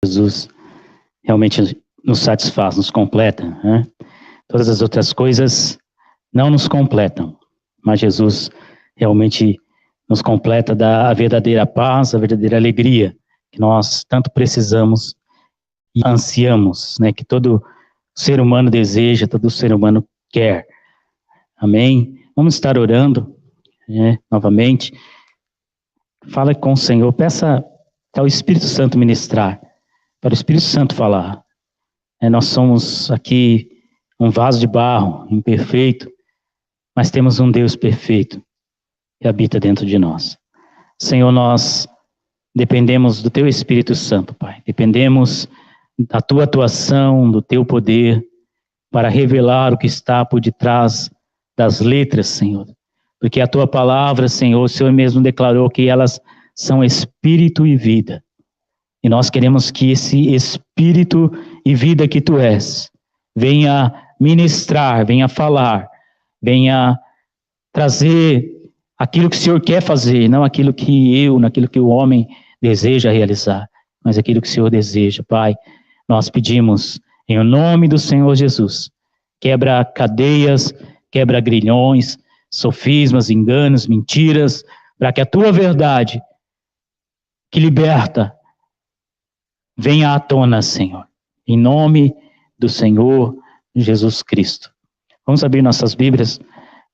Jesus realmente nos satisfaz, nos completa, né? Todas as outras coisas não nos completam, mas Jesus realmente nos completa, dá a verdadeira paz, a verdadeira alegria que nós tanto precisamos e ansiamos, né? Que todo ser humano deseja, todo ser humano quer. Amém? Vamos estar orando, né, novamente. Fala com o Senhor, peça para o Espírito Santo ministrar, para o Espírito Santo falar. Nós somos aqui um vaso de barro, imperfeito, mas temos um Deus perfeito que habita dentro de nós. Senhor, nós dependemos do Teu Espírito Santo, Pai. Dependemos da Tua atuação, do Teu poder, para revelar o que está por detrás das letras, Senhor. Porque a Tua palavra, Senhor, o Senhor mesmo declarou que elas são espírito e vida. E nós queremos que esse espírito e vida que Tu és, venha ministrar, venha falar, venha trazer aquilo que o Senhor quer fazer, não aquilo que naquilo que o homem deseja realizar, mas aquilo que o Senhor deseja. Pai, nós pedimos, em nome do Senhor Jesus, quebra cadeias, quebra grilhões, sofismas, enganos, mentiras, para que a Tua verdade, que liberta, venha à tona, Senhor, em nome do Senhor Jesus Cristo. Vamos abrir nossas Bíblias,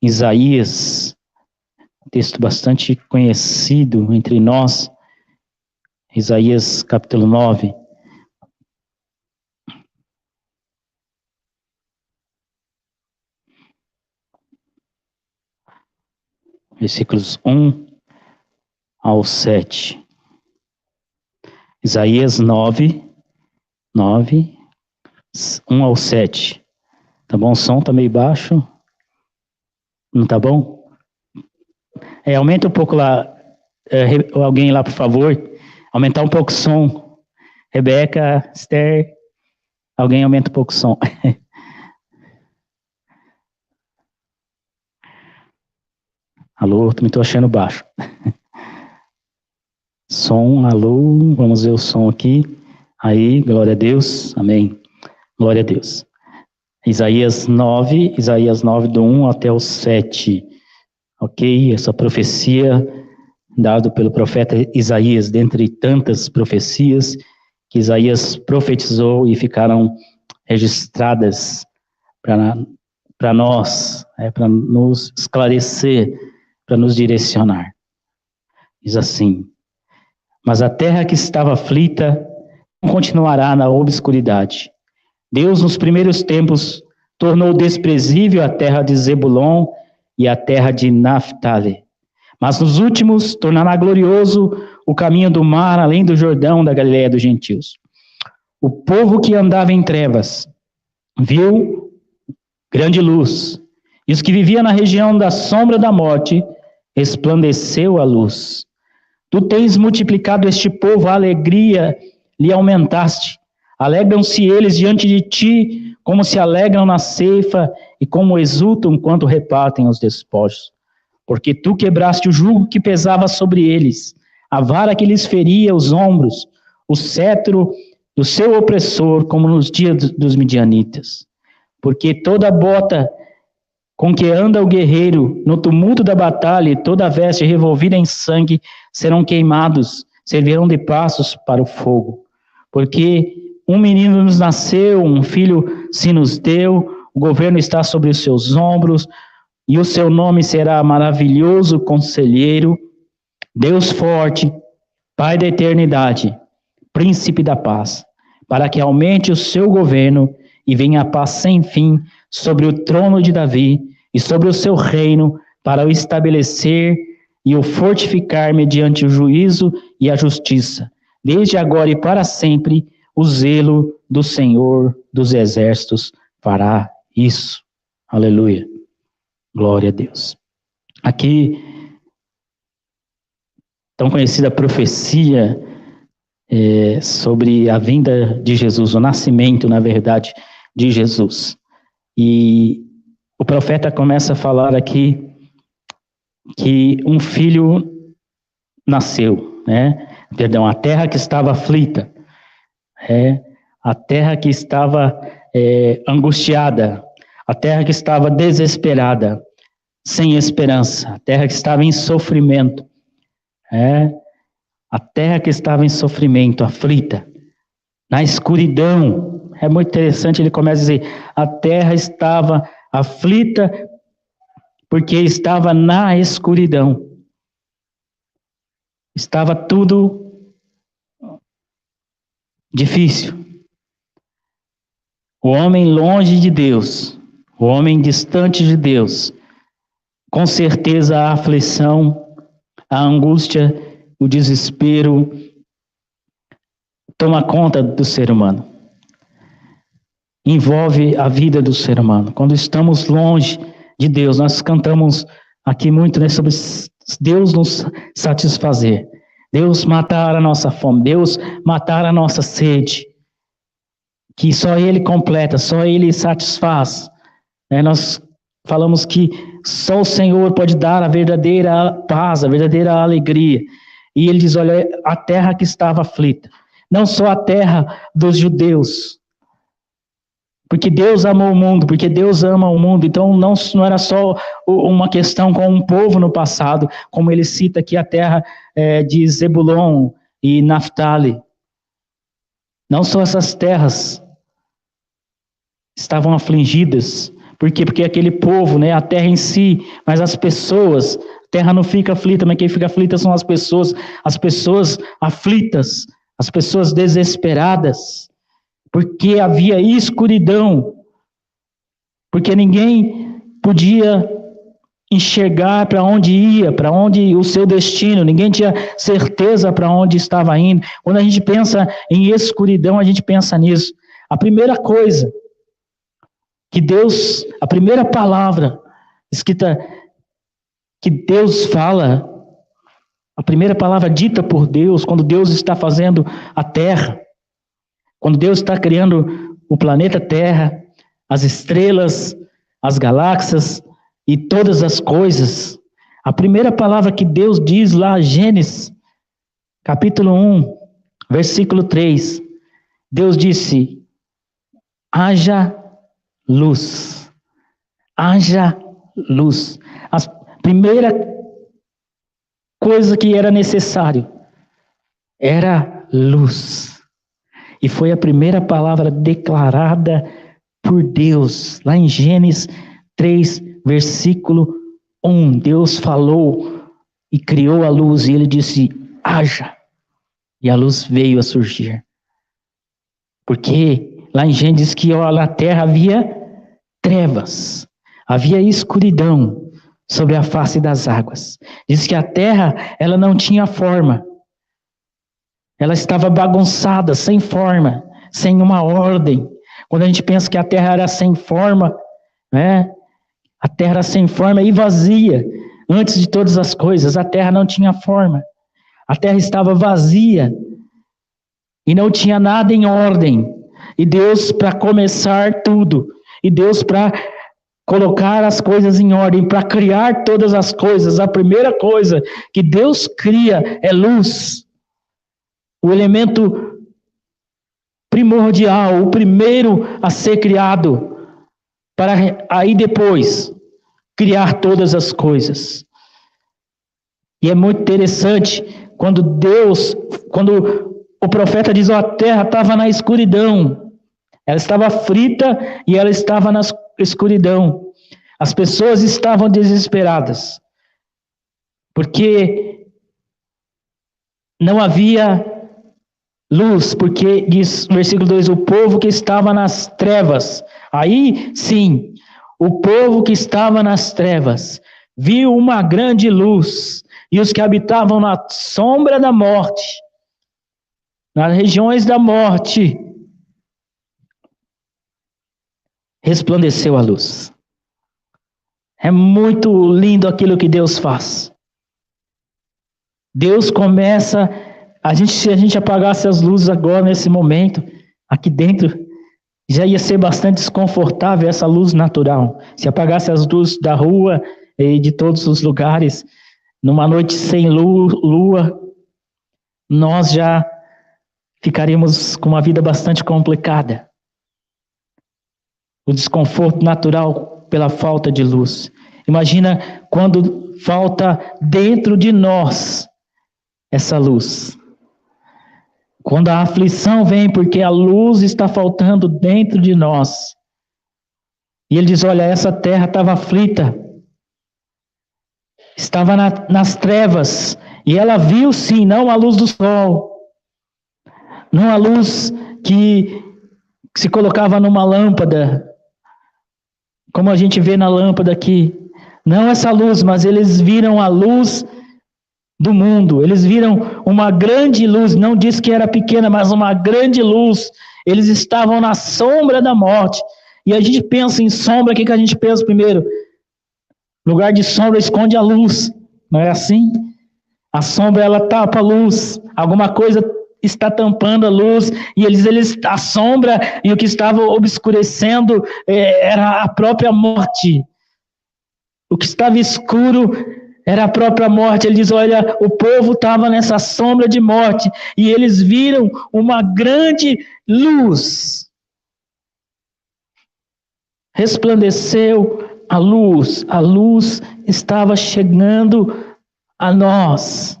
Isaías, um texto bastante conhecido entre nós, Isaías capítulo 9. Versículos 1 ao 7. Isaías 9, 1 ao 7. Tá bom? O som tá meio baixo. Não tá bom? Aumenta um pouco lá. Alguém lá, por favor. Aumentar um pouco o som. Rebeca, Esther. Alguém aumenta um pouco o som. Alô, também tô achando baixo. Som, alô, vamos ver o som aqui. Aí, glória a Deus, amém. Glória a Deus. Isaías 9, do 1 até o 7. Ok? Essa profecia dada pelo profeta Isaías, dentre tantas profecias que Isaías profetizou e ficaram registradas para nós, para nos esclarecer, para nos direcionar. Diz assim: mas a terra que estava aflita não continuará na obscuridade. Deus, nos primeiros tempos, tornou desprezível a terra de Zebulon e a terra de Naftali. Mas nos últimos, tornará glorioso o caminho do mar, além do Jordão, da Galileia dos gentios. O povo que andava em trevas viu grande luz, e os que viviam na região da sombra da morte, resplandeceu a luz. Tu tens multiplicado este povo, a alegria lhe aumentaste. Alegram-se eles diante de ti, como se alegram na ceifa, e como exultam quando repartem os despojos. Porque tu quebraste o jugo que pesava sobre eles, a vara que lhes feria os ombros, o cetro do seu opressor, como nos dias dos midianitas. Porque toda bota com que anda o guerreiro no tumulto da batalha, e toda a veste revolvida em sangue, serão queimados, servirão de passos para o fogo. Porque um menino nos nasceu, um filho se nos deu, o governo está sobre os seus ombros, e o seu nome será Maravilhoso Conselheiro, Deus Forte, Pai da Eternidade, Príncipe da Paz, para que aumente o seu governo e venha a paz sem fim sobre o trono de Davi e sobre o seu reino, para o estabelecer e o fortificar mediante o juízo e a justiça, desde agora e para sempre. O zelo do Senhor dos Exércitos fará isso. Aleluia. Glória a Deus. Aqui, tão conhecida profecia sobre a vinda de Jesus, o nascimento, na verdade, de Jesus. E o profeta começa a falar aqui que um filho nasceu, né? Perdão, a terra que estava aflita. A terra que estava angustiada, a terra que estava desesperada, sem esperança, a terra que estava em sofrimento, a terra que estava em sofrimento, aflita, na escuridão. É muito interessante, ele começa a dizer, a terra estava aflita porque estava na escuridão. Estava tudo difícil. O homem longe de Deus, o homem distante de Deus, com certeza a aflição, a angústia, o desespero toma conta do ser humano. Envolve a vida do ser humano. Quando estamos longe de Deus, nós cantamos aqui muito, né, sobre Deus nos satisfazer. Deus matar a nossa fome, Deus matar a nossa sede, que só Ele completa, só Ele satisfaz. Nós falamos que só o Senhor pode dar a verdadeira paz, a verdadeira alegria. E Ele diz, olha, a terra que estava aflita, não só a terra dos judeus, porque Deus amou o mundo, porque Deus ama o mundo, então não era só uma questão com um povo no passado, como ele cita aqui a terra de Zebulon e Naftali. Não só essas terras estavam afligidas. Por quê? Porque aquele povo, a terra em si, mas as pessoas, a terra não fica aflita, mas quem fica aflita são as pessoas aflitas, as pessoas desesperadas, porque havia escuridão, porque ninguém podia enxergar para onde ia, para onde o seu destino, ninguém tinha certeza para onde estava indo. Quando a gente pensa em escuridão, a gente pensa nisso. A primeira coisa que Deus, a primeira palavra escrita que Deus fala, a primeira palavra dita por Deus, quando Deus está fazendo a terra, quando Deus está criando o planeta Terra, as estrelas, as galáxias e todas as coisas, a primeira palavra que Deus diz lá, Gênesis, capítulo 1, versículo 3, Deus disse, haja luz. Haja luz. A primeira coisa que era necessário era luz. E foi a primeira palavra declarada por Deus, lá em Gênesis 3, versículo 1. Deus falou e criou a luz, e ele disse, haja. E a luz veio a surgir. Porque lá em Gênesis que na terra havia trevas, havia escuridão sobre a face das águas. Diz que a terra, ela não tinha forma. Ela estava bagunçada, sem forma, sem uma ordem. Quando a gente pensa que a terra era sem forma, a terra era sem forma e vazia. Antes de todas as coisas, a terra não tinha forma. A terra estava vazia e não tinha nada em ordem. E Deus, para começar tudo, e Deus, para colocar as coisas em ordem, para criar todas as coisas, a primeira coisa que Deus cria é luz. O elemento primordial, o primeiro a ser criado, para aí depois criar todas as coisas. E é muito interessante quando o profeta diz, a terra estava na escuridão, ela estava frita e ela estava na escuridão. As pessoas estavam desesperadas, porque não havia luz, porque diz no versículo 2, o povo que estava nas trevas, aí sim, o povo que estava nas trevas, viu uma grande luz, e os que habitavam na sombra da morte, nas regiões da morte, resplandeceu a luz. É muito lindo aquilo que Deus faz. Deus começa, se a gente apagasse as luzes agora, nesse momento, aqui dentro, já ia ser bastante desconfortável essa luz natural. Se apagasse as luzes da rua e de todos os lugares, numa noite sem lua, nós já ficaríamos com uma vida bastante complicada. O desconforto natural pela falta de luz. Imagina quando falta dentro de nós essa luz. Quando a aflição vem porque a luz está faltando dentro de nós. E ele diz, olha, essa terra estava aflita. Estava nas trevas. E ela viu sim, não a luz do sol. Não a luz que se colocava numa lâmpada. Como a gente vê na lâmpada aqui. Não essa luz, mas eles viram a luz do mundo. Eles viram uma grande luz. Não diz que era pequena, mas uma grande luz. Eles estavam na sombra da morte. E a gente pensa em sombra, o que a gente pensa primeiro? Lugar de sombra esconde a luz. Não é assim? A sombra, ela tapa a luz. Alguma coisa está tampando a luz, e a sombra e o que estava obscurecendo era a própria morte. O que estava escuro era a própria morte. Ele diz, olha, o povo estava nessa sombra de morte, e eles viram uma grande luz. Resplandeceu a luz estava chegando a nós.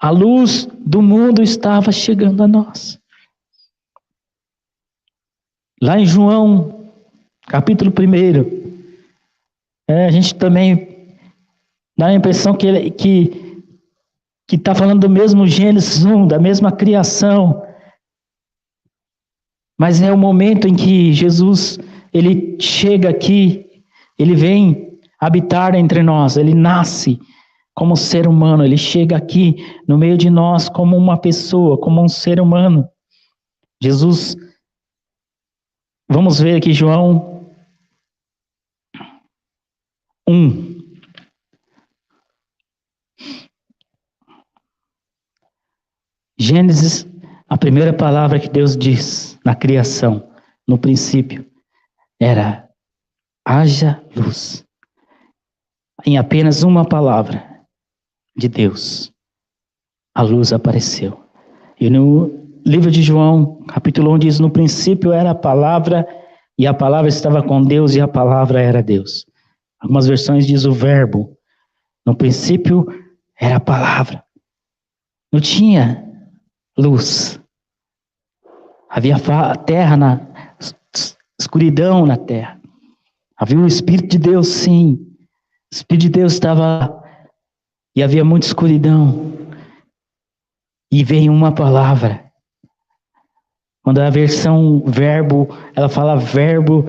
A luz do mundo estava chegando a nós. Lá em João, capítulo 1, a gente também dá a impressão que está falando do mesmo Gênesis 1, da mesma criação. Mas é o momento em que Jesus, ele chega aqui, ele vem habitar entre nós, ele nasce como ser humano, ele chega aqui no meio de nós como uma pessoa, como um ser humano. Jesus, vamos ver aqui João 1. Gênesis, a primeira palavra que Deus diz na criação, no princípio, era haja luz. Em apenas uma palavra de Deus, a luz apareceu. E no livro de João, capítulo 1, diz, no princípio era a palavra, e a palavra estava com Deus, e a palavra era Deus. Algumas versões diz o verbo. No princípio era a palavra. Não tinha luz. Havia terra, escuridão na terra. Havia o Espírito de Deus, sim. O Espírito de Deus estava, e havia muita escuridão. E veio uma palavra. Quando a versão verbo, ela fala verbo,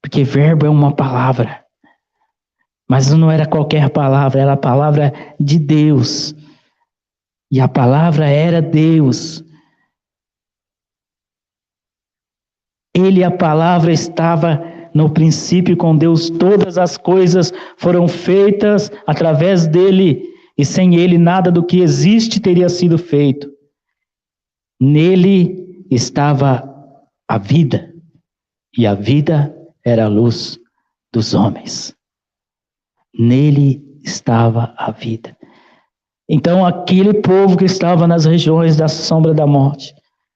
porque verbo é uma palavra. Mas não era qualquer palavra, era a palavra de Deus. E a palavra era Deus. Ele, a palavra, estava no princípio com Deus. Todas as coisas foram feitas através dele. E sem ele, nada do que existe teria sido feito. Nele estava a vida. E a vida era a luz dos homens. Nele estava a vida. Então, aquele povo que estava nas regiões da sombra da morte,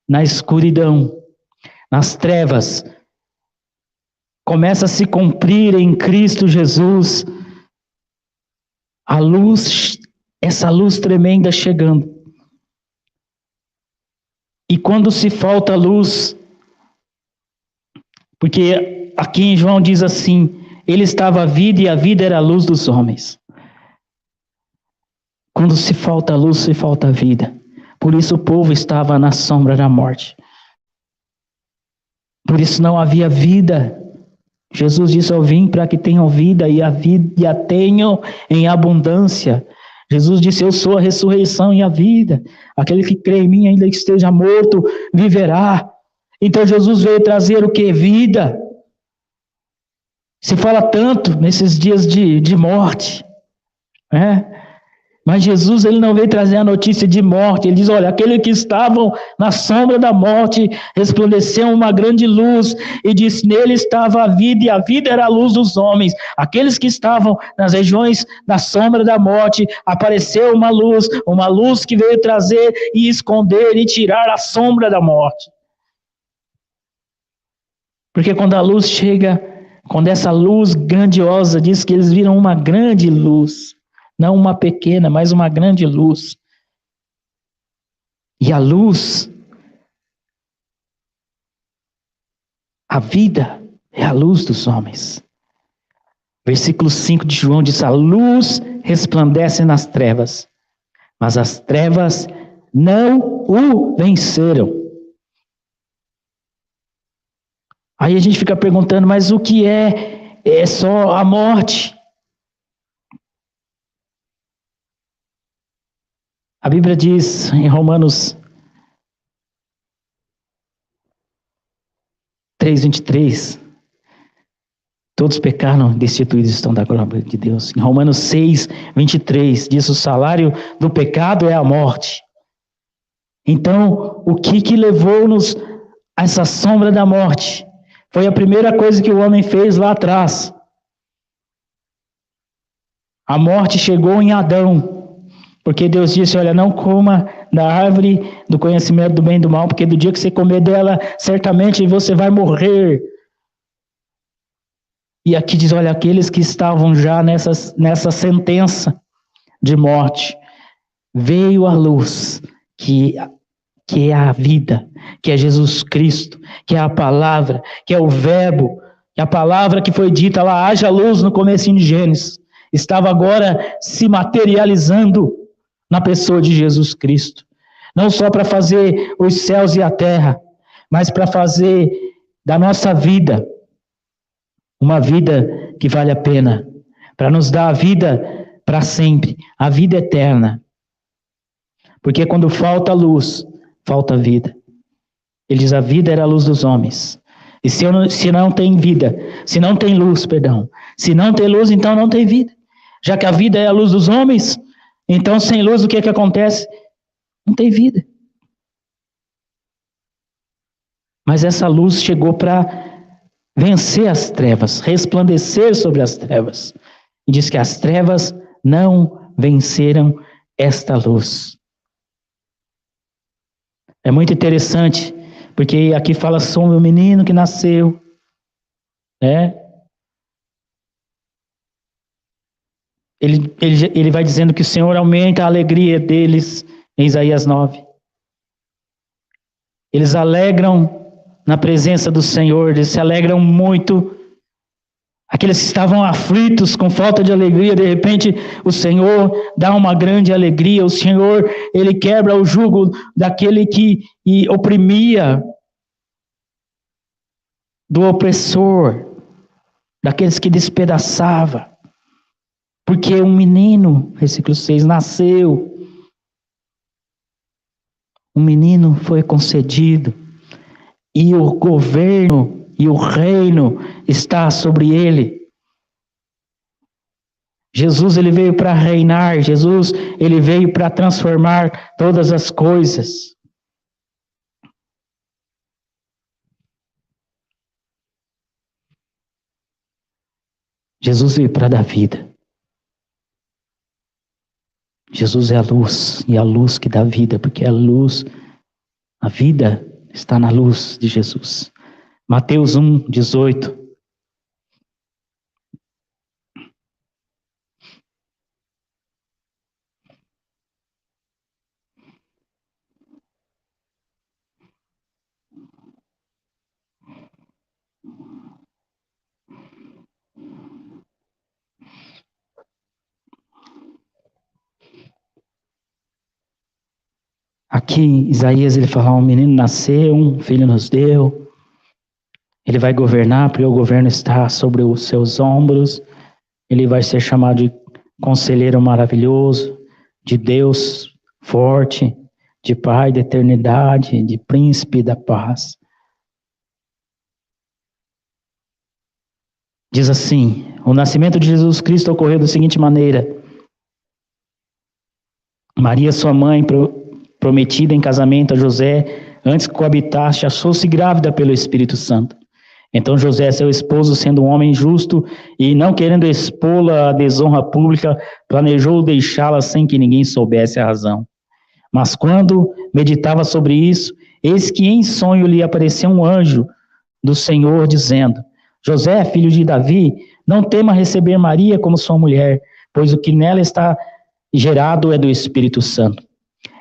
na escuridão, nas trevas, começa a se cumprir em Cristo Jesus a luz, essa luz tremenda chegando. E quando se falta luz, porque aqui em João diz assim, ele estava a vida e a vida era a luz dos homens. Quando se falta luz, se falta vida. Por isso o povo estava na sombra da morte. Por isso não havia vida. Jesus disse, eu vim para que tenham vida e a tenham em abundância. Jesus disse, eu sou a ressurreição e a vida. Aquele que crê em mim, ainda que esteja morto, viverá. Então Jesus veio trazer o que? Vida. Se fala tanto nesses dias de morte, né? Mas Jesus, ele não veio trazer a notícia de morte. Ele diz, olha, aqueles que estavam na sombra da morte, resplandeceu uma grande luz, e disse, nele estava a vida, e a vida era a luz dos homens. Aqueles que estavam nas regiões da sombra da morte, apareceu uma luz que veio trazer e esconder e tirar a sombra da morte. Porque quando a luz chega, quando essa luz grandiosa, diz que eles viram uma grande luz, não uma pequena, mas uma grande luz. E a luz, a vida é a luz dos homens. Versículo 5 de João diz, a luz resplandece nas trevas, mas as trevas não o venceram. Aí a gente fica perguntando, mas o que é? É só a morte? A Bíblia diz em Romanos 3:23, todos pecaram, destituídos estão da glória de Deus. Em Romanos 6:23, diz o salário do pecado é a morte. Então, o que levou-nos a essa sombra da morte? Foi a primeira coisa que o homem fez lá atrás. A morte chegou em Adão. Porque Deus disse, olha, não coma da árvore do conhecimento do bem e do mal, porque do dia que você comer dela, certamente você vai morrer. E aqui diz, olha, aqueles que estavam já nessa sentença de morte, veio a luz, que é a vida, que é Jesus Cristo, que é a palavra, que é o verbo, que é a palavra que foi dita lá, haja luz no comecinho de Gênesis, estava agora se materializando na pessoa de Jesus Cristo. Não só para fazer os céus e a terra, mas para fazer da nossa vida uma vida que vale a pena, para nos dar a vida para sempre, a vida eterna. Porque quando falta luz, falta vida. Ele diz, a vida era a luz dos homens. E se não tem vida, se não tem luz, se não tem luz, então não tem vida. Já que a vida é a luz dos homens, então sem luz o que acontece? Não tem vida. Mas essa luz chegou para vencer as trevas, resplandecer sobre as trevas. E diz que as trevas não venceram esta luz. É muito interessante, porque aqui fala sobre o menino que nasceu, né? Ele vai dizendo que o Senhor aumenta a alegria deles, em Isaías 9. Eles alegram na presença do Senhor, eles se alegram muito. Aqueles que estavam aflitos, com falta de alegria, de repente o Senhor dá uma grande alegria. O Senhor, Ele quebra o jugo daquele que oprimia, do opressor, daqueles que despedaçava. Porque um menino, versículo 6, nasceu. Um menino foi concedido. E o governo e o reino está sobre ele. Jesus, ele veio para reinar. Jesus, ele veio para transformar todas as coisas. Jesus veio para dar vida. Jesus é a luz, e a luz que dá vida, porque a luz, a vida está na luz de Jesus. Mateus 1:18. Aqui, Isaías, ele fala, um menino nasceu, um filho nos deu. Ele vai governar, porque o governo está sobre os seus ombros. Ele vai ser chamado de conselheiro maravilhoso, de Deus forte, de Pai da eternidade, de príncipe da paz. Diz assim, o nascimento de Jesus Cristo ocorreu da seguinte maneira. Maria, sua mãe, prometida em casamento a José, antes que coabitasse, achou-se grávida pelo Espírito Santo. Então José, seu esposo, sendo um homem justo e não querendo expô-la à desonra pública, planejou deixá-la sem que ninguém soubesse a razão. Mas quando meditava sobre isso, eis que em sonho lhe apareceu um anjo do Senhor, dizendo: José, filho de Davi, não tema receber Maria como sua mulher, pois o que nela está gerado é do Espírito Santo.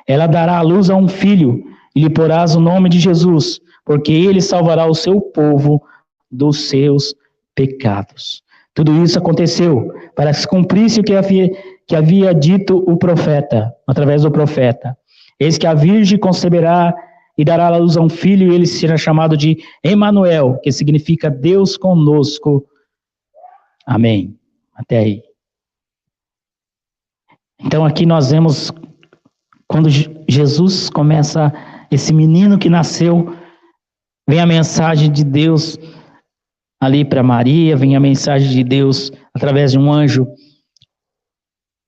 Ela dará à luz a um filho, e lhe porás o nome de Jesus, porque ele salvará o seu povo dos seus pecados. Tudo isso aconteceu para que se cumprisse o que havia dito o profeta, através do profeta. Eis que a virgem conceberá e dará à luz a um filho, e ele será chamado de Emanuel, que significa Deus conosco. Amém. Até aí. Então aqui nós vemos quando Jesus começa, esse menino que nasceu, vem a mensagem de Deus ali para Maria, vem a mensagem de Deus através de um anjo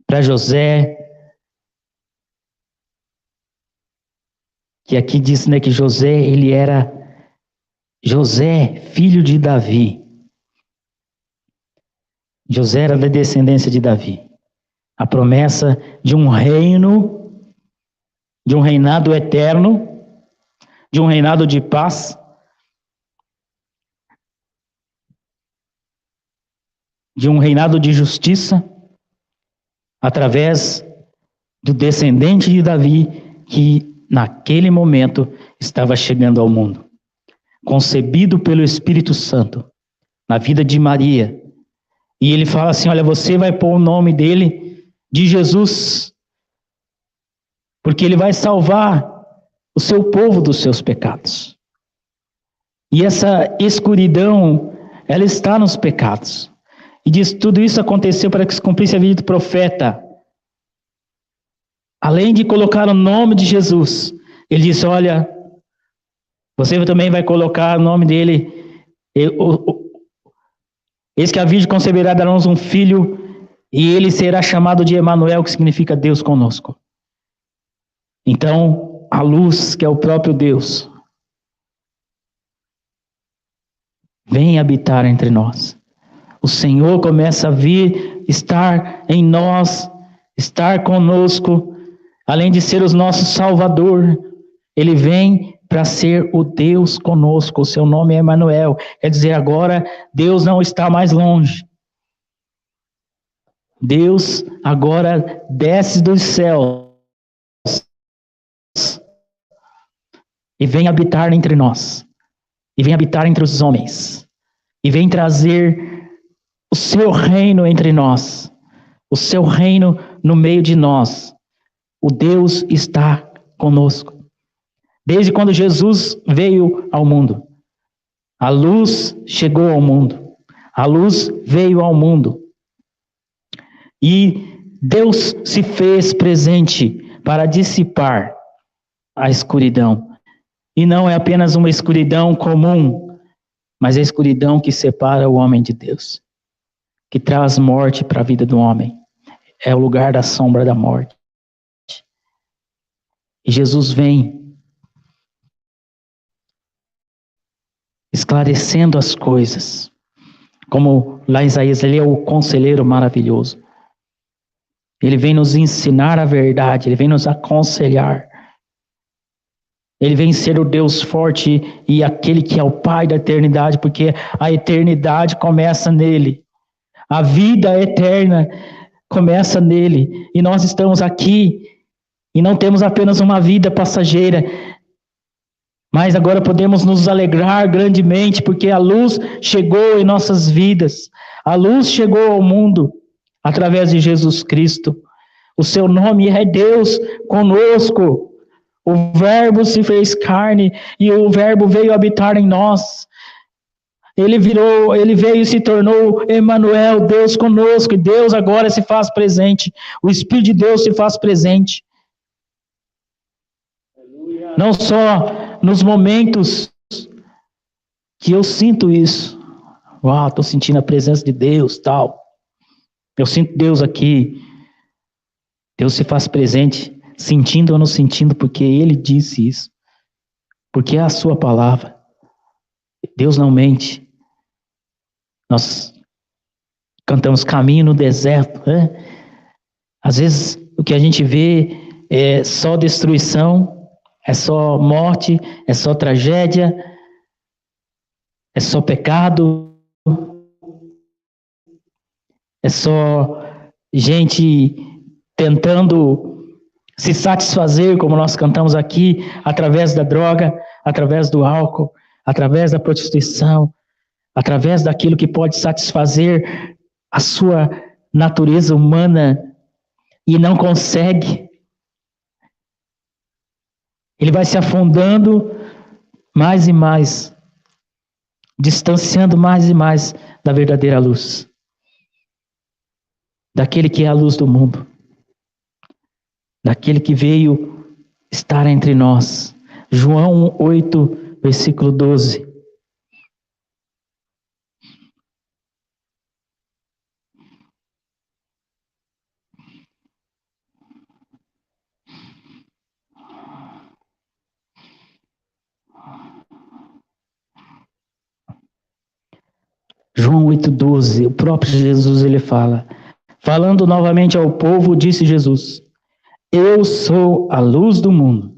para José, que aqui diz, né, que José, ele era José, filho de Davi. José era da descendência de Davi. A promessa de um reino, de um reinado eterno, de um reinado de paz, de um reinado de justiça, através do descendente de Davi, que naquele momento estava chegando ao mundo, concebido pelo Espírito Santo, na vida de Maria. E ele fala assim, olha, você vai pôr o nome dele de Jesus, porque ele vai salvar o seu povo dos seus pecados. E essa escuridão, ela está nos pecados. E diz, tudo isso aconteceu para que se cumprisse a vida do profeta. Além de colocar o nome de Jesus, ele disse, olha, você também vai colocar o nome dele. Eis que a virgem conceberá, dará-nos um filho, e ele será chamado de Emanuel, que significa Deus conosco. Então, a luz, que é o próprio Deus, vem habitar entre nós. O Senhor começa a vir, estar em nós, estar conosco, além de ser o nosso Salvador, Ele vem para ser o Deus conosco. O seu nome é Emanuel, quer dizer, agora Deus não está mais longe. Deus agora desce dos céus e vem habitar entre nós, e vem habitar entre os homens, e vem trazer o seu reino entre nós, o seu reino no meio de nós. O Deus está conosco. Desde quando Jesus veio ao mundo, a luz chegou ao mundo, a luz veio ao mundo. E Deus se fez presente para dissipar a escuridão. E não é apenas uma escuridão comum, mas a escuridão que separa o homem de Deus, que traz morte para a vida do homem. É o lugar da sombra da morte. E Jesus vem esclarecendo as coisas. Como lá em Isaías, ele é o conselheiro maravilhoso. Ele vem nos ensinar a verdade, ele vem nos aconselhar. Ele vem ser o Deus forte e aquele que é o Pai da eternidade, porque a eternidade começa nele. A vida eterna começa nele. E nós estamos aqui e não temos apenas uma vida passageira, mas agora podemos nos alegrar grandemente, porque a luz chegou em nossas vidas. A luz chegou ao mundo através de Jesus Cristo. O seu nome é Deus conosco. O Verbo se fez carne e o Verbo veio habitar em nós. Ele veio e se tornou Emanuel, Deus conosco, e Deus agora se faz presente. O Espírito de Deus se faz presente. Não só nos momentos que eu sinto isso. Uau, estou sentindo a presença de Deus, tal. Eu sinto Deus aqui. Deus se faz presente sentindo ou não sentindo, porque Ele disse isso, porque é a sua palavra. Deus não mente. Nós cantamos caminho no deserto, né? Às vezes o que a gente vê é só destruição, é só morte, é só tragédia, é só pecado, é só gente tentando se satisfazer, como nós cantamos aqui, através da droga, através do álcool, através da prostituição, através daquilo que pode satisfazer a sua natureza humana e não consegue. Ele vai se afundando mais e mais, distanciando mais e mais da verdadeira luz, daquele que é a luz do mundo, daquele que veio estar entre nós. João 8, versículo 12. João 8,12, o próprio Jesus ele fala, falando novamente ao povo, disse Jesus: eu sou a luz do mundo,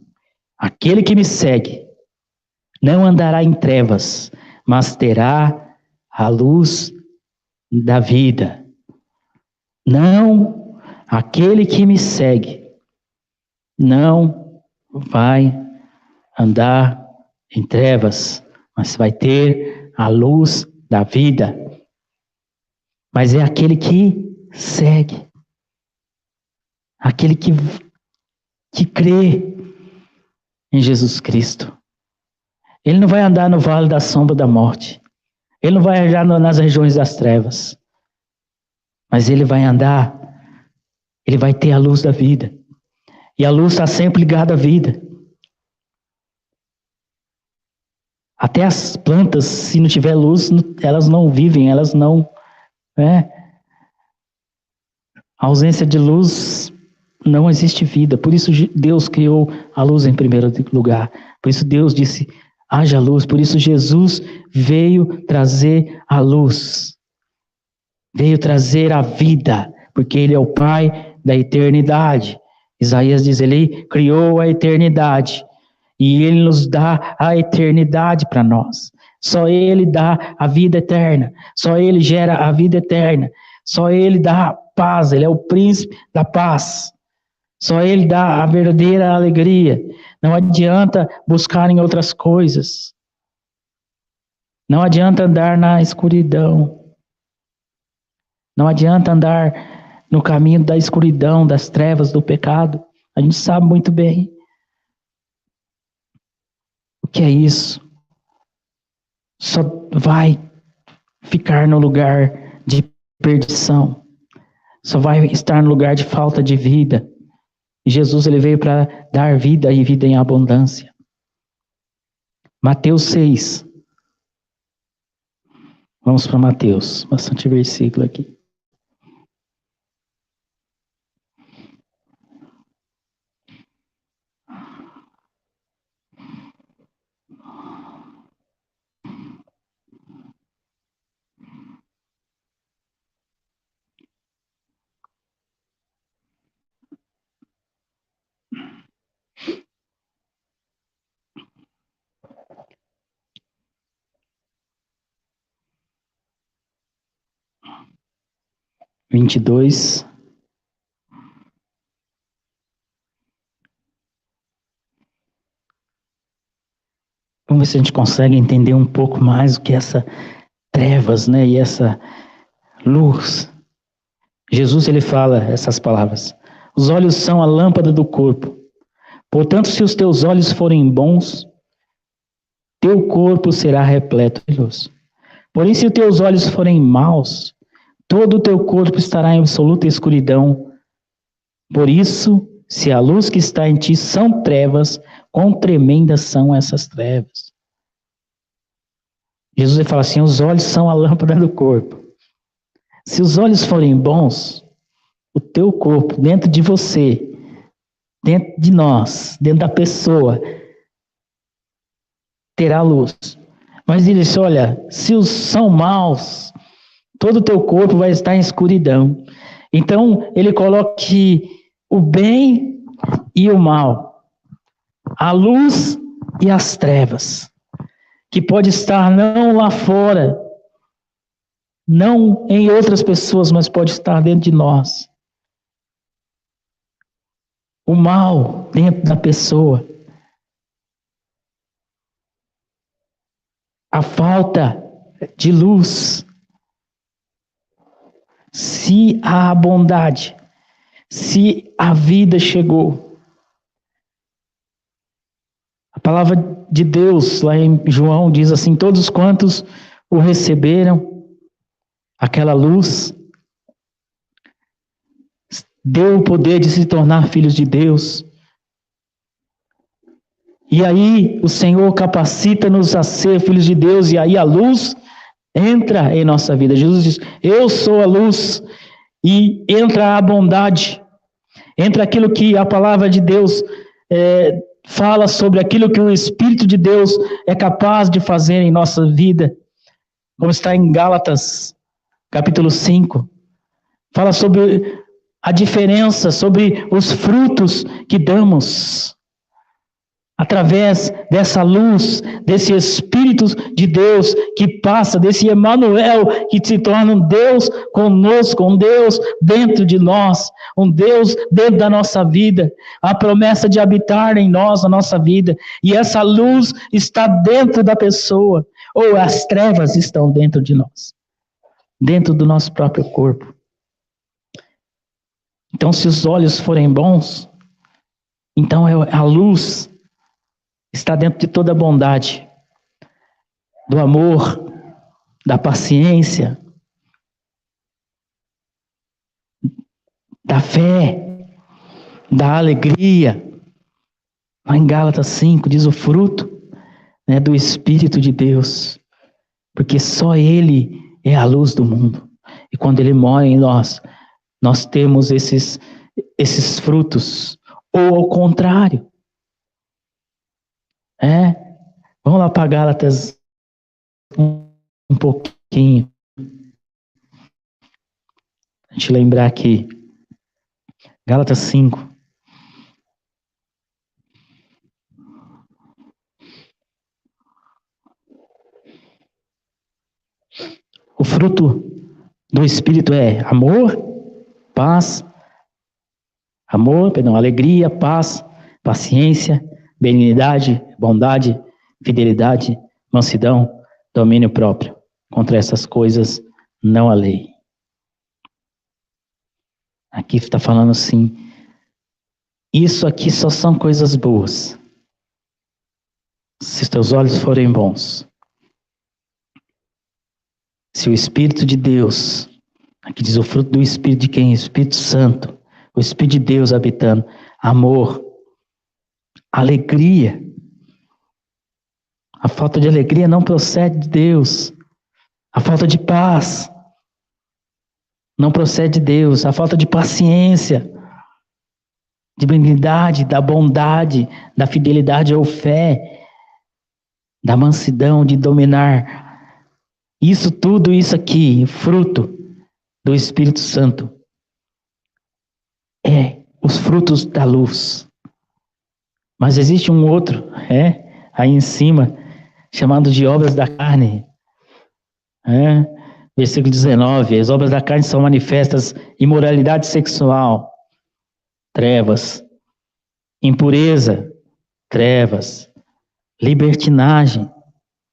aquele que me segue não andará em trevas, mas terá a luz da vida. Não, aquele que me segue não vai andar em trevas, mas vai ter a luz da vida. Mas é aquele que segue, aquele que crê em Jesus Cristo. Ele não vai andar no vale da sombra da morte, ele não vai andar nas regiões das trevas, mas ele vai andar, ele vai ter a luz da vida, e a luz está sempre ligada à vida. Até as plantas, se não tiver luz, elas não vivem, elas não... A ausência de luz, não existe vida. Por isso Deus criou a luz em primeiro lugar. Por isso Deus disse, haja luz. Por isso Jesus veio trazer a luz. Veio trazer a vida, porque Ele é o Pai da eternidade. Isaías diz, Ele criou a eternidade. E Ele nos dá a eternidade para nós. Só Ele dá a vida eterna. Só Ele gera a vida eterna. Só Ele dá a paz. Ele é o príncipe da paz. Só Ele dá a verdadeira alegria. Não adianta buscar em outras coisas. Não adianta andar na escuridão. Não adianta andar no caminho da escuridão, das trevas, do pecado. A gente sabe muito bem. O que é isso? Só vai ficar no lugar de perdição. Só vai estar no lugar de falta de vida. E Jesus ele veio para dar vida e vida em abundância. Mateus 6. Vamos para Mateus, bastante versículo aqui. Vinte e dois. Vamos ver se a gente consegue entender um pouco mais o que é essa trevas, né? E essa luz. Jesus ele fala essas palavras. Os olhos são a lâmpada do corpo. Portanto, se os teus olhos forem bons, teu corpo será repleto de luz. Porém, se os teus olhos forem maus, todo o teu corpo estará em absoluta escuridão. Por isso, se a luz que está em ti são trevas, quão tremendas são essas trevas. Jesus fala assim, os olhos são a lâmpada do corpo. Se os olhos forem bons, o teu corpo, dentro de você, dentro de nós, dentro da pessoa, terá luz. Mas ele disse, olha, se os são maus, todo o teu corpo vai estar em escuridão. Então, ele coloca que o bem e o mal, a luz e as trevas, que pode estar não lá fora, não em outras pessoas, mas pode estar dentro de nós. O mal dentro da pessoa, a falta de luz. Se há bondade, se a vida chegou. A palavra de Deus, lá em João, diz assim: todos quantos o receberam, aquela luz, deu o poder de se tornar filhos de Deus. E aí o Senhor capacita-nos a ser filhos de Deus, e aí a luz entra em nossa vida. Jesus diz, eu sou a luz, e entra a bondade, entra aquilo que a palavra de Deus fala sobre aquilo que o Espírito de Deus é capaz de fazer em nossa vida, como está em Gálatas, capítulo 5, fala sobre a diferença, sobre os frutos que damos, através dessa luz, desse Espírito de Deus que passa, desse Emanuel que se torna um Deus conosco, um Deus dentro de nós, um Deus dentro da nossa vida, a promessa de habitar em nós, na nossa vida, e essa luz está dentro da pessoa, ou as trevas estão dentro de nós, dentro do nosso próprio corpo. Então, se os olhos forem bons, então a luz está dentro de toda a bondade, do amor, da paciência, da fé, da alegria. Lá em Gálatas 5 diz o fruto, né, do Espírito de Deus, porque só Ele é a luz do mundo. E quando Ele mora em nós, nós temos esses frutos, ou ao contrário. Vamos lá para Gálatas um pouquinho. A gente lembrar aqui. Gálatas 5. O fruto do Espírito é amor, alegria, paz, paciência, benignidade, bondade, fidelidade, mansidão, domínio próprio. Contra essas coisas não há lei. Aqui está falando assim, isso aqui só são coisas boas, se os teus olhos forem bons. Se o Espírito de Deus, aqui diz o fruto do Espírito de quem? Espírito Santo, o Espírito de Deus habitando, amor, alegria. A falta de alegria não procede de Deus. A falta de paz não procede de Deus. A falta de paciência, de benignidade, da bondade, da fidelidade ou fé, da mansidão, de dominar. Isso tudo, isso aqui, fruto do Espírito Santo, é os frutos da luz. Mas existe um outro, aí em cima, chamado de obras da carne. Versículo 19, as obras da carne são manifestas: imoralidade sexual, trevas; impureza, trevas; libertinagem,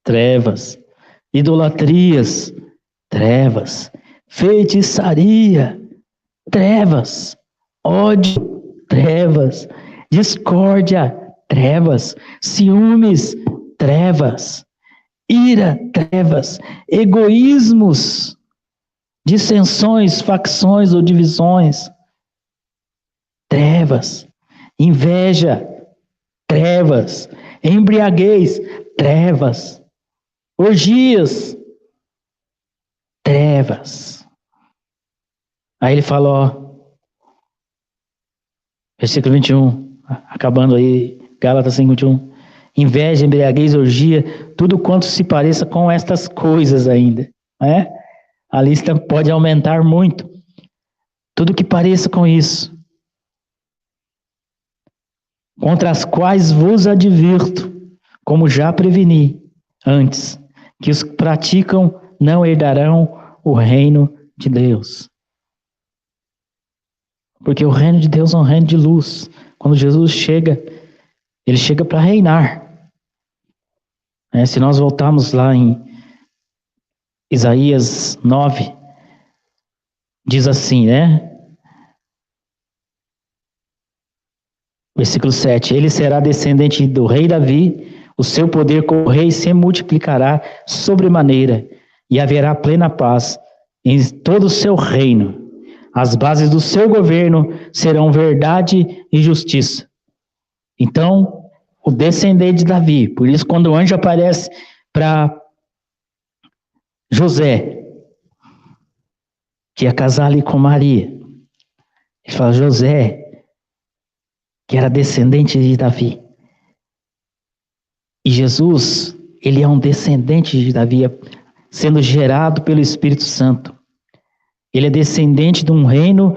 trevas; idolatrias, trevas; feitiçaria, trevas; ódio, trevas; discórdia, trevas; ciúmes, trevas; ira, trevas; egoísmos, dissensões, facções ou divisões, trevas; inveja, trevas; embriaguez, trevas; orgias, trevas. Aí ele fala, versículo 21, acabando aí, Gálatas 5:21. Inveja, embriaguez, orgia, tudo quanto se pareça com estas coisas ainda, né? A lista pode aumentar muito. Tudo que pareça com isso. Contra as quais vos advirto, como já preveni antes, que os que praticam não herdarão o reino de Deus. Porque o reino de Deus é um reino de luz. Quando Jesus chega, ele chega para reinar. Se nós voltarmos lá em Isaías 9, diz assim, versículo 7, ele será descendente do rei Davi, o seu poder como rei se multiplicará sobremaneira, e haverá plena paz em todo o seu reino. As bases do seu governo serão verdade e justiça. Então, o descendente de Davi, por isso quando o anjo aparece para José, que ia casar ali com Maria, ele fala, José, que era descendente de Davi. E Jesus, ele é um descendente de Davi, sendo gerado pelo Espírito Santo. Ele é descendente de um reino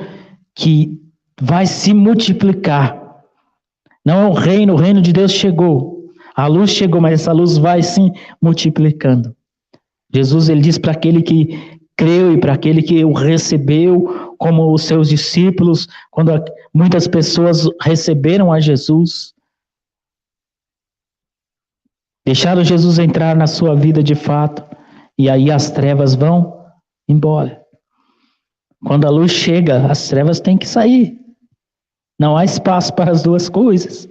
que vai se multiplicar. Não é o reino de Deus chegou. A luz chegou, mas essa luz vai se multiplicando. Jesus, ele diz para aquele que creu e para aquele que o recebeu como os seus discípulos, quando muitas pessoas receberam a Jesus, deixaram Jesus entrar na sua vida de fato, e aí as trevas vão embora. Quando a luz chega, as trevas têm que sair. Não há espaço para as duas coisas.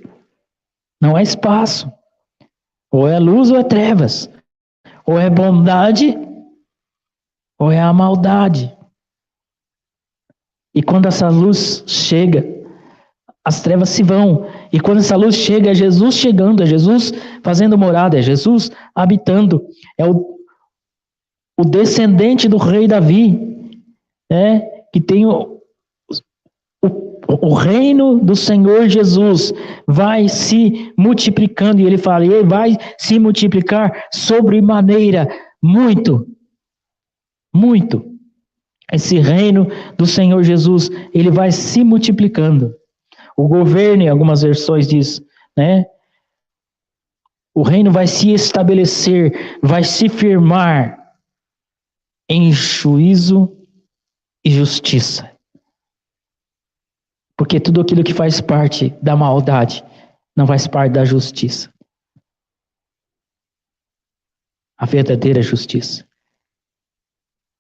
Não há espaço. Ou é luz ou é trevas. Ou é bondade ou é a maldade. E quando essa luz chega, as trevas se vão. E quando essa luz chega, é Jesus chegando, é Jesus fazendo morada, é Jesus habitando. É o descendente do rei Davi, que tem o reino do Senhor Jesus vai se multiplicando, e ele fala, ele vai se multiplicar sobremaneira, muito, muito. Esse reino do Senhor Jesus, ele vai se multiplicando. O governo, em algumas versões diz, o reino vai se estabelecer, vai se firmar em juízo e justiça. Porque tudo aquilo que faz parte da maldade não faz parte da justiça. A verdadeira justiça.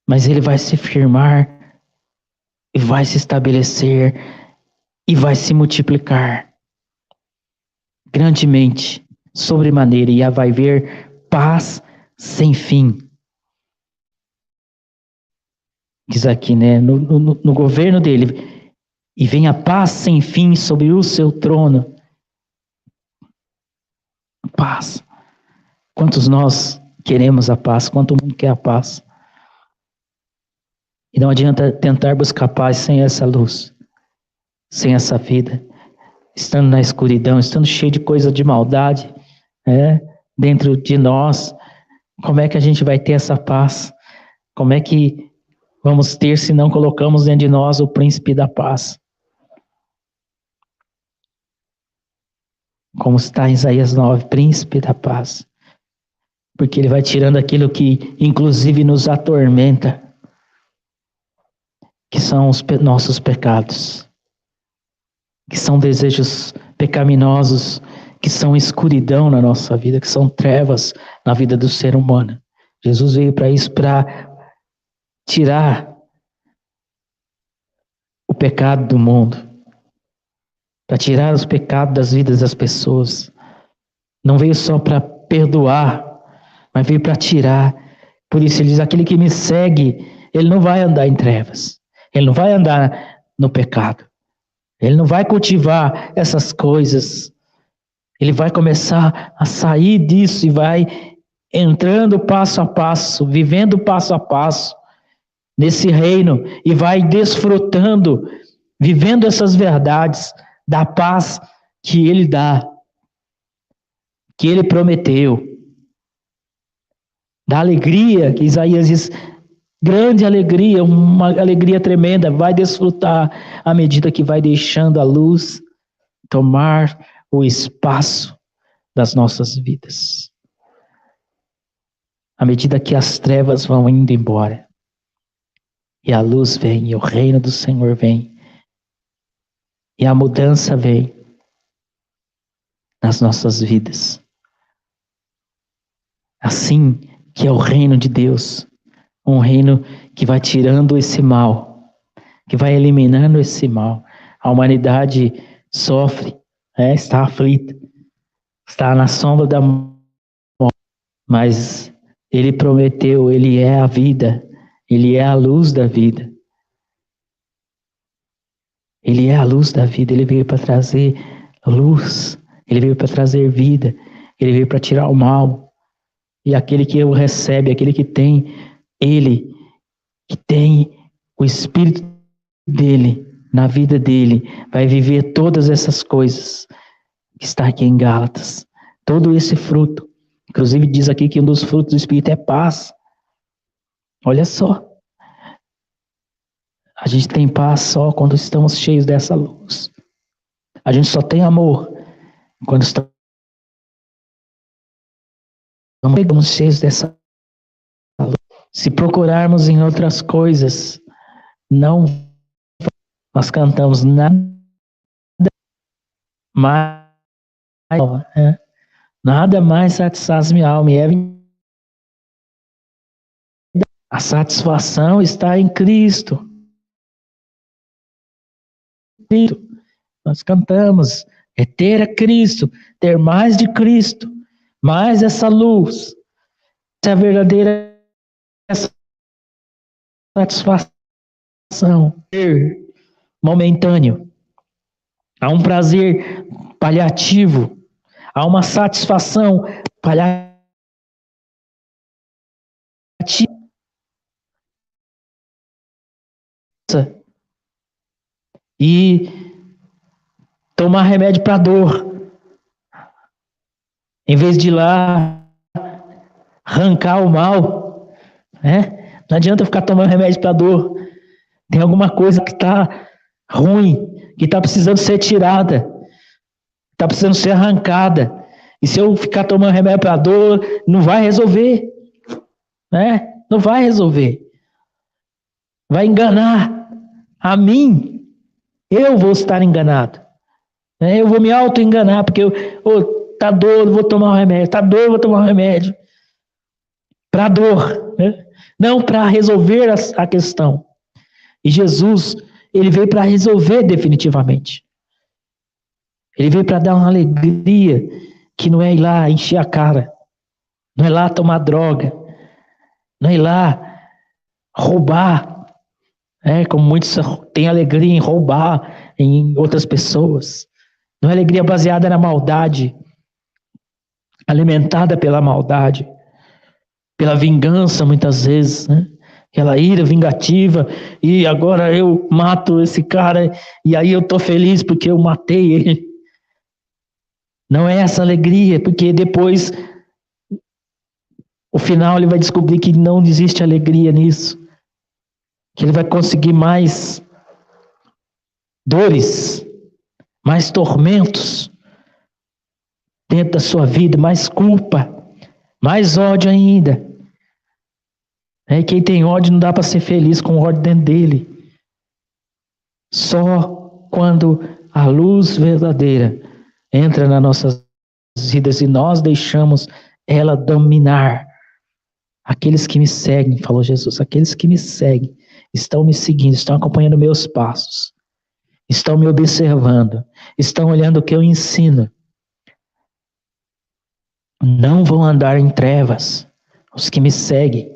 Mas ele vai se firmar e vai se estabelecer e vai se multiplicar grandemente, sobremaneira, e vai haver paz sem fim. Diz aqui, no governo dele, e vem a paz sem fim sobre o seu trono. Paz. Quantos nós queremos a paz? Quanto mundo quer a paz? E não adianta tentar buscar paz sem essa luz, sem essa vida, estando na escuridão, estando cheio de coisa de maldade, dentro de nós. Como é que a gente vai ter essa paz? Como é que vamos ter se não colocamos dentro de nós o príncipe da paz? Como está em Isaías 9, príncipe da paz. Porque ele vai tirando aquilo que inclusive nos atormenta, que são os nossos pecados, que são desejos pecaminosos, que são escuridão na nossa vida, que são trevas na vida do ser humano. Jesus veio para isso, para tirar o pecado do mundo, para tirar os pecados das vidas das pessoas. Não veio só para perdoar, mas veio para tirar. Por isso ele diz, aquele que me segue, ele não vai andar em trevas. Ele não vai andar no pecado. Ele não vai cultivar essas coisas. Ele vai começar a sair disso e vai entrando passo a passo, vivendo passo a passo nesse reino, e vai desfrutando, vivendo essas verdades da paz que Ele dá, que Ele prometeu, da alegria que Isaías diz, grande alegria, uma alegria tremenda, vai desfrutar à medida que vai deixando a luz tomar o espaço das nossas vidas. À medida que as trevas vão indo embora, e a luz vem, e o reino do Senhor vem, e a mudança vem nas nossas vidas. Assim que é o reino de Deus, um reino que vai tirando esse mal, que vai eliminando esse mal. A humanidade sofre, está aflita, está na sombra da morte, mas Ele prometeu, Ele é a vida, Ele é a luz da vida. Ele é a luz da vida, Ele veio para trazer luz, Ele veio para trazer vida, Ele veio para tirar o mal. E aquele que o recebe, aquele que tem Ele, que tem o Espírito dele, na vida dele, vai viver todas essas coisas que está aqui em Gálatas. Todo esse fruto. Inclusive diz aqui que um dos frutos do Espírito é paz. Olha só. A gente tem paz só quando estamos cheios dessa luz. A gente só tem amor quando estamos cheios dessa luz. Se procurarmos em outras coisas, não nós cantamos nada mais, nada mais satisfaz minha alma. A satisfação está em Cristo. Nós cantamos, é ter a Cristo, ter mais de Cristo, mais essa luz, essa verdadeira satisfação, ter momentâneo. Há um prazer paliativo, há uma satisfação paliativa. E tomar remédio para dor, em vez de ir lá arrancar o mal, né? Não adianta ficar tomando remédio para dor. Tem alguma coisa que está ruim, que está precisando ser tirada, está precisando ser arrancada. E se eu ficar tomando remédio para dor, não vai resolver, né? Não vai resolver. Vai enganar a mim. Eu vou estar enganado. Eu vou me auto-enganar, porque tá dor, vou tomar um remédio. Tá dor, vou tomar um remédio. Para dor, né? Não para resolver a questão. E Jesus, ele veio para resolver definitivamente. Ele veio para dar uma alegria, que não é ir lá encher a cara, não é lá tomar droga, não é ir lá roubar, como muitos têm alegria em roubar em outras pessoas. Não é alegria baseada na maldade, alimentada pela maldade, pela vingança muitas vezes, né? Aquela ira vingativa, e agora eu mato esse cara, e aí eu tô feliz porque eu matei ele. Não é essa alegria, porque depois, o final, ele vai descobrir que não existe alegria nisso. Que ele vai conseguir mais dores, mais tormentos dentro da sua vida, mais culpa, mais ódio ainda. Quem tem ódio não dá para ser feliz com o ódio dentro dele. Só quando a luz verdadeira entra nas nossas vidas e nós deixamos ela dominar. Aqueles que me seguem, falou Jesus, aqueles que me seguem, estão me seguindo, estão acompanhando meus passos, estão me observando, estão olhando o que eu ensino. Não vão andar em trevas. Os que me seguem,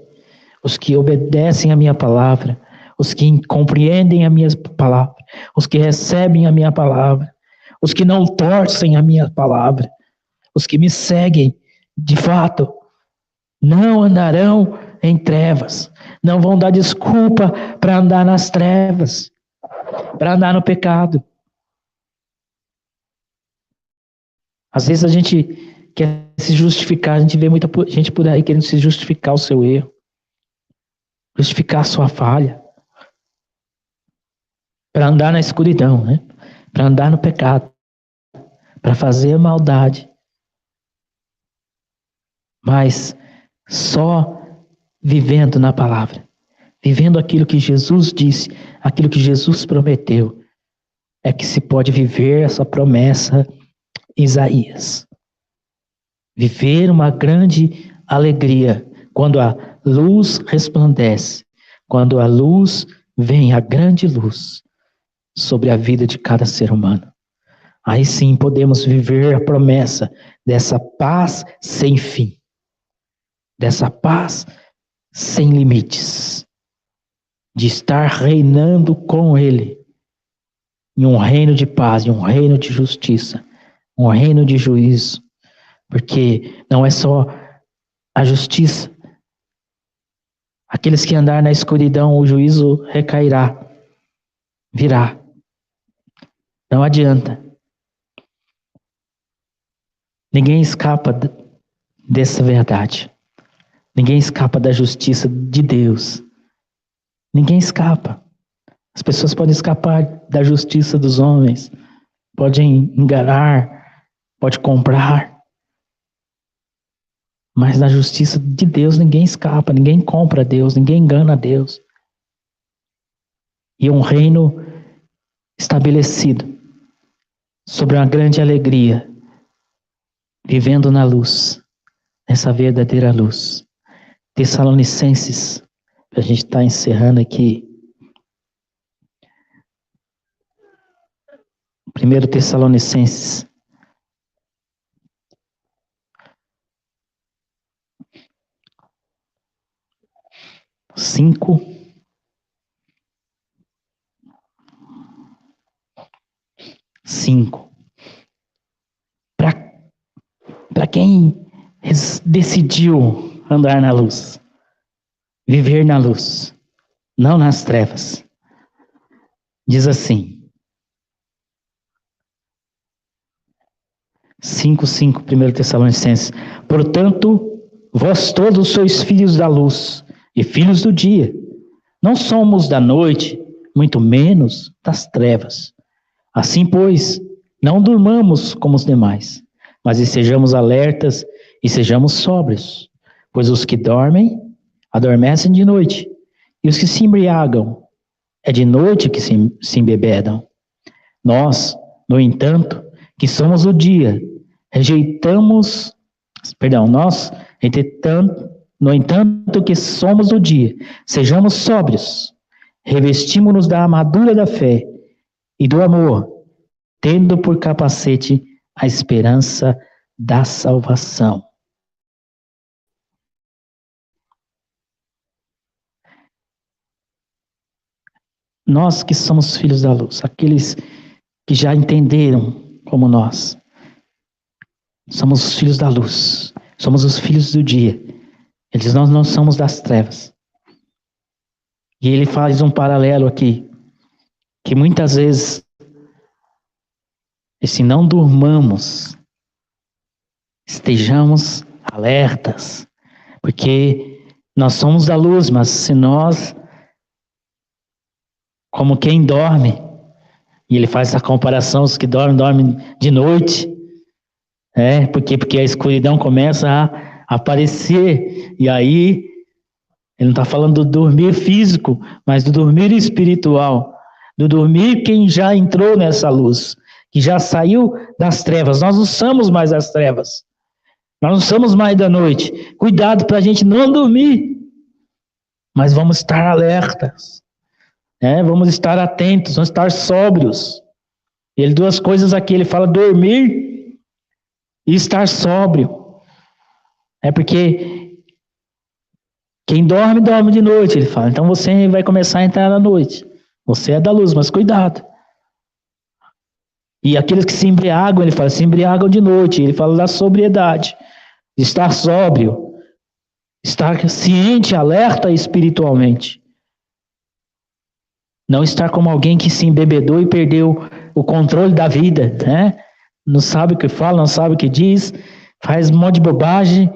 os que obedecem a minha palavra, os que compreendem a minha palavra, os que recebem a minha palavra, os que não torcem a minha palavra, os que me seguem, de fato, não andarão em trevas, não vão dar desculpa para andar nas trevas, para andar no pecado. Às vezes a gente quer se justificar, a gente vê muita gente por aí querendo se justificar o seu erro, justificar a sua falha, para andar na escuridão, né? Para andar no pecado, para fazer a maldade. Mas só vivendo na palavra, vivendo aquilo que Jesus disse, aquilo que Jesus prometeu, é que se pode viver essa promessa Isaías. Viver uma grande alegria quando a luz resplandece, quando a luz vem, a grande luz, sobre a vida de cada ser humano. Aí sim podemos viver a promessa dessa paz sem fim, dessa paz sem limites, de estar reinando com Ele em um reino de paz, em um reino de justiça, um reino de juízo, porque não é só a justiça. Aqueles que andar na escuridão, o juízo recairá, virá. Não adianta. Ninguém escapa dessa verdade. Ninguém escapa da justiça de Deus. Ninguém escapa. As pessoas podem escapar da justiça dos homens, podem enganar, podem comprar, mas na justiça de Deus ninguém escapa, ninguém compra Deus, ninguém engana Deus. E um reino estabelecido sobre uma grande alegria, vivendo na luz, nessa verdadeira luz. Tessalonicenses, a gente está encerrando aqui. 1 Tessalonicenses 5, 5. Para quem decidiu andar na luz, viver na luz, não nas trevas, diz assim, 5:5, 1 Tessalonicenses: portanto, vós todos sois filhos da luz e filhos do dia. Não somos da noite, muito menos das trevas. Assim, pois, não durmamos como os demais, mas sejamos alertas e sejamos sóbrios. Pois os que dormem, adormecem de noite, e os que se embriagam, é de noite que se embebedam. Nós, no entanto, que somos o dia, no entanto que somos o dia, sejamos sóbrios, revestimos-nos da armadura da fé e do amor, tendo por capacete a esperança da salvação. Nós que somos filhos da luz, aqueles que já entenderam como nós, somos os filhos da luz, somos os filhos do dia. Nós não somos das trevas. E ele faz um paralelo aqui, que muitas vezes, se não durmamos, estejamos alertas, porque nós somos da luz, mas se nós, como quem dorme, e ele faz essa comparação, os que dormem de noite, porque a escuridão começa a aparecer, e aí, ele não está falando do dormir físico, mas do dormir espiritual, do dormir quem já entrou nessa luz, que já saiu das trevas. Nós não somos mais das trevas, nós não somos mais da noite. Cuidado para a gente não dormir, mas vamos estar alertas, vamos estar atentos, vamos estar sóbrios. Ele duas coisas aqui, ele fala dormir e estar sóbrio. Porque quem dorme, dorme de noite, ele fala. Então você vai começar a entrar na noite. Você é da luz, mas cuidado. E aqueles que se embriagam, ele fala, se embriagam de noite. Ele fala da sobriedade, de estar sóbrio, estar ciente, alerta espiritualmente. Não estar como alguém que se embebedou e perdeu o controle da vida, não sabe o que fala, não sabe o que diz, faz um monte de bobagem,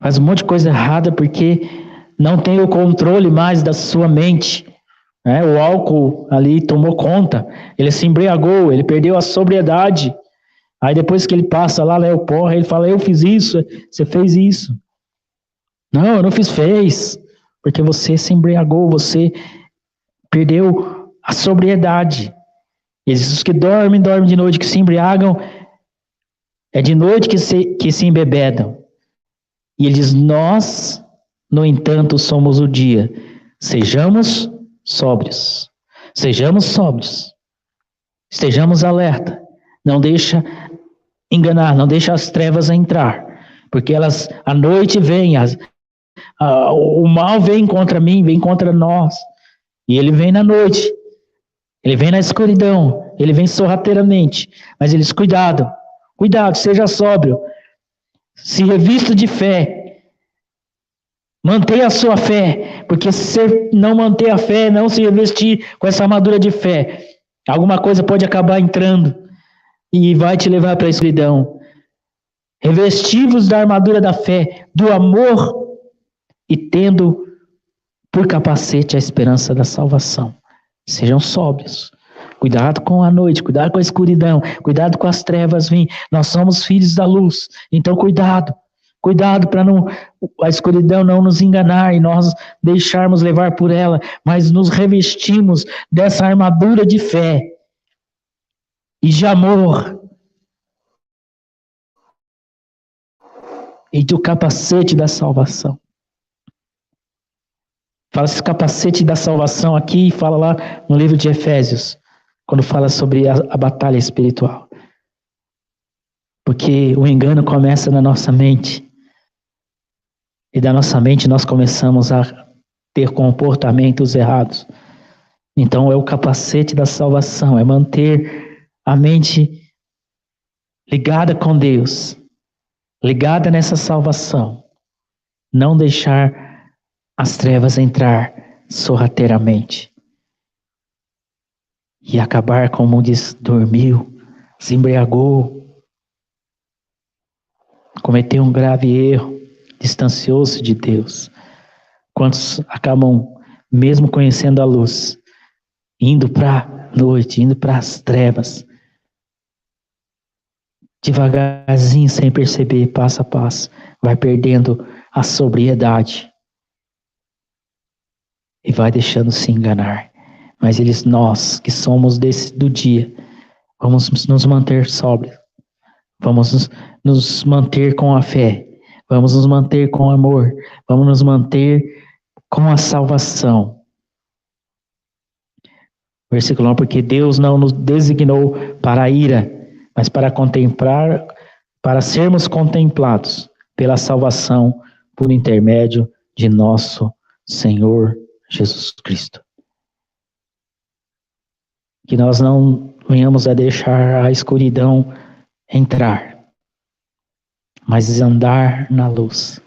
faz um monte de coisa errada porque não tem o controle mais da sua mente. Né? O álcool ali tomou conta, ele se embriagou, ele perdeu a sobriedade. Aí depois que ele passa lá, Léo Porra, ele fala, eu fiz isso, você fez isso. Não, eu não fiz, fez. Porque você se embriagou, você perdeu a sobriedade. Esses que dormem de noite, que se embriagam, é de noite que se embebedam. E ele diz, nós, no entanto, somos o dia. Sejamos sóbrios. Sejamos sóbrios. Estejamos alerta. Não deixa enganar, não deixa as trevas entrar. Porque a noite vem, o mal vem contra mim, vem contra nós. E ele vem na noite. Ele vem na escuridão. Ele vem sorrateiramente. Mas ele diz, cuidado, seja sóbrio. Se revista de fé. Mantenha a sua fé. Porque se você não manter a fé, não se revestir com essa armadura de fé, alguma coisa pode acabar entrando e vai te levar para a escuridão. Revesti-vos da armadura da fé, do amor, e tendo por capacete a esperança da salvação. Sejam sóbrios. Cuidado com a noite, cuidado com a escuridão, cuidado com as trevas vir. Nós somos filhos da luz, então cuidado para a escuridão não nos enganar e nós deixarmos levar por ela, mas nos revestimos dessa armadura de fé e de amor e do capacete da salvação. Fala esse capacete da salvação aqui e fala lá no livro de Efésios, quando fala sobre a batalha espiritual. Porque o engano começa na nossa mente. E da nossa mente nós começamos a ter comportamentos errados. Então é o capacete da salvação, é manter a mente ligada com Deus, ligada nessa salvação. Não deixar as trevas entrar sorrateiramente. E acabar como diz, dormiu, se embriagou, cometeu um grave erro, distanciou-se de Deus. Quantos acabam, mesmo conhecendo a luz, indo para a noite, indo para as trevas, devagarzinho, sem perceber, passo a passo, vai perdendo a sobriedade e vai deixando se enganar. Mas nós que somos do dia, vamos nos manter sóbrios, vamos nos manter com a fé, vamos nos manter com o amor, vamos nos manter com a salvação. Versículo 1, porque Deus não nos designou para a ira, mas para contemplar, para sermos contemplados pela salvação por intermédio de nosso Senhor Jesus Cristo. Que nós não venhamos a deixar a escuridão entrar, mas andar na luz.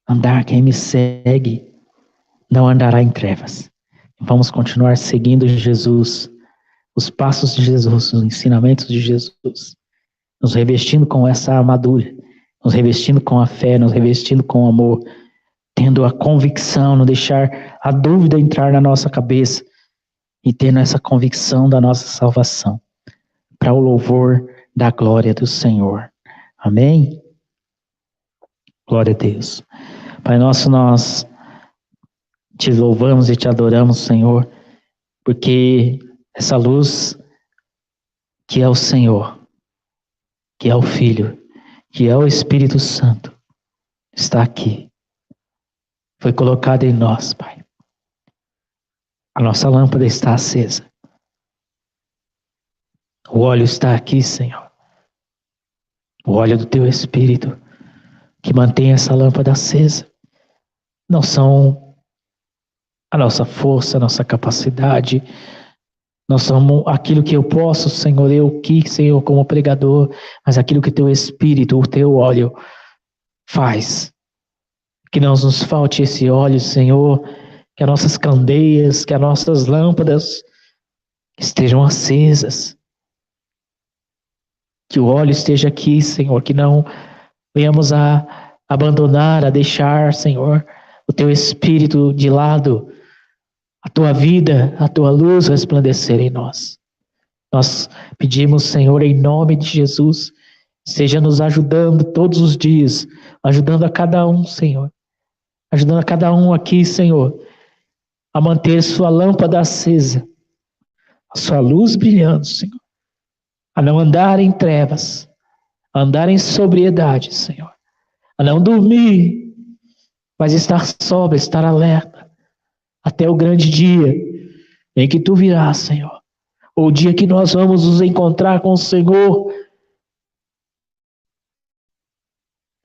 Andar, quem me segue não andará em trevas. Vamos continuar seguindo Jesus, os passos de Jesus, os ensinamentos de Jesus, nos revestindo com essa armadura, nos revestindo com a fé, nos revestindo com o amor, tendo a convicção, não deixar a dúvida entrar na nossa cabeça e tendo essa convicção da nossa salvação, para o louvor da glória do Senhor. Amém? Glória a Deus. Pai nosso, nós te louvamos e te adoramos, Senhor, porque essa luz que é o Senhor, que é o Filho, que é o Espírito Santo, está aqui. Foi colocada em nós, Pai. A nossa lâmpada está acesa. O óleo está aqui, Senhor. O óleo do Teu Espírito que mantém essa lâmpada acesa. Não são a nossa força, a nossa capacidade. Não somos aquilo que eu posso, Senhor, Senhor, como pregador, mas aquilo que Teu Espírito, o Teu óleo faz. Que não nos falte esse óleo, Senhor, que as nossas candeias, que as nossas lâmpadas que estejam acesas, que o óleo esteja aqui, Senhor, que não venhamos a abandonar, a deixar, Senhor, o Teu Espírito de lado, a Tua vida, a Tua luz resplandecer em nós. Nós pedimos, Senhor, em nome de Jesus, esteja nos ajudando todos os dias, ajudando a cada um, Senhor, ajudando a cada um aqui, Senhor, a manter sua lâmpada acesa, a sua luz brilhando, Senhor, a não andar em trevas, a andar em sobriedade, Senhor, a não dormir, mas estar sóbrio, estar alerta, até o grande dia em que Tu virás, Senhor, ou o dia que nós vamos nos encontrar com o Senhor,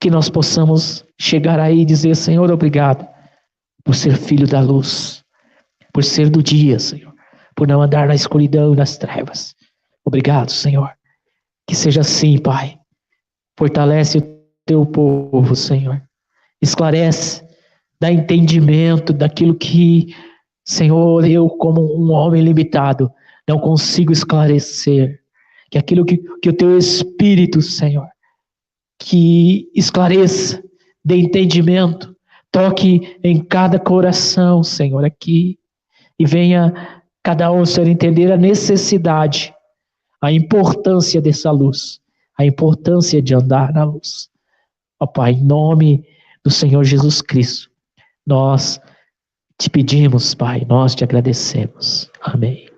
que nós possamos chegar aí e dizer: Senhor, obrigado por ser filho da luz, por ser do dia, Senhor, por não andar na escuridão e nas trevas. Obrigado, Senhor. Que seja assim, Pai. Fortalece o Teu povo, Senhor. Esclarece, dá entendimento daquilo que, Senhor, eu como um homem limitado não consigo esclarecer. Que aquilo que o Teu Espírito, Senhor, que esclareça, dê entendimento, toque em cada coração, Senhor, aqui, e venha cada um, Senhor, entender a necessidade, a importância dessa luz, a importância de andar na luz. Ó Pai, em nome do Senhor Jesus Cristo, nós te pedimos, Pai, nós te agradecemos. Amém.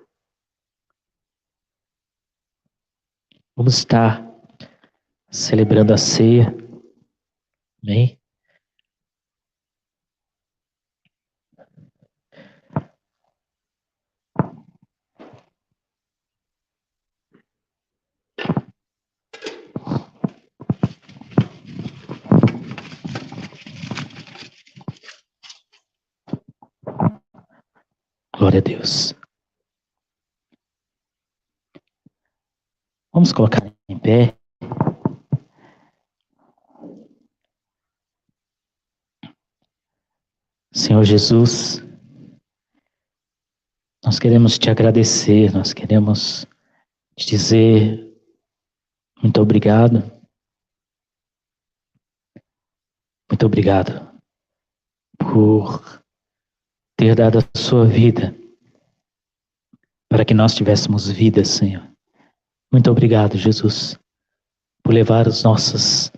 Vamos estar celebrando a ceia. Amém? Glória a Deus. Vamos colocar em pé. Senhor Jesus, nós queremos te agradecer, nós queremos te dizer muito obrigado. Muito obrigado por ter dado a sua vida para que nós tivéssemos vida, Senhor. Muito obrigado, Jesus, por levar os nossos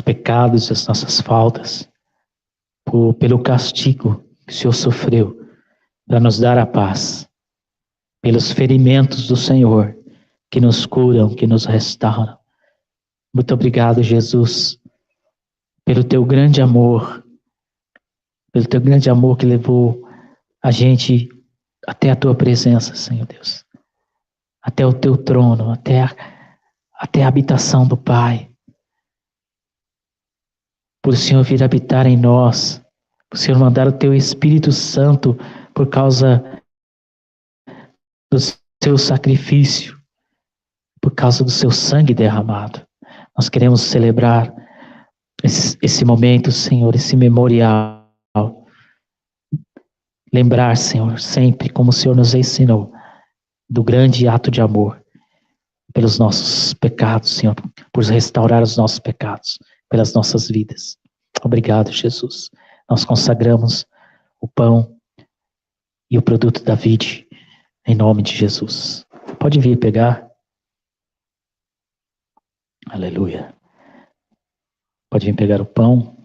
pecados, as nossas faltas, pelo castigo que o Senhor sofreu para nos dar a paz, pelos ferimentos do Senhor que nos curam, que nos restauram. Muito obrigado, Jesus, pelo Teu grande amor, que levou a gente até a Tua presença, Senhor Deus, até o Teu trono, até a habitação do Pai. Por o Senhor vir habitar em nós, por o Senhor mandar o Teu Espírito Santo por causa do Seu sacrifício, por causa do Seu sangue derramado. Nós queremos celebrar esse momento, Senhor, esse memorial. Lembrar, Senhor, sempre como o Senhor nos ensinou, do grande ato de amor pelos nossos pecados, Senhor, por restaurar os nossos pecados, pelas nossas vidas. Obrigado, Jesus. Nós consagramos o pão e o produto da vide, em nome de Jesus. Pode vir pegar. Aleluia. Pode vir pegar o pão.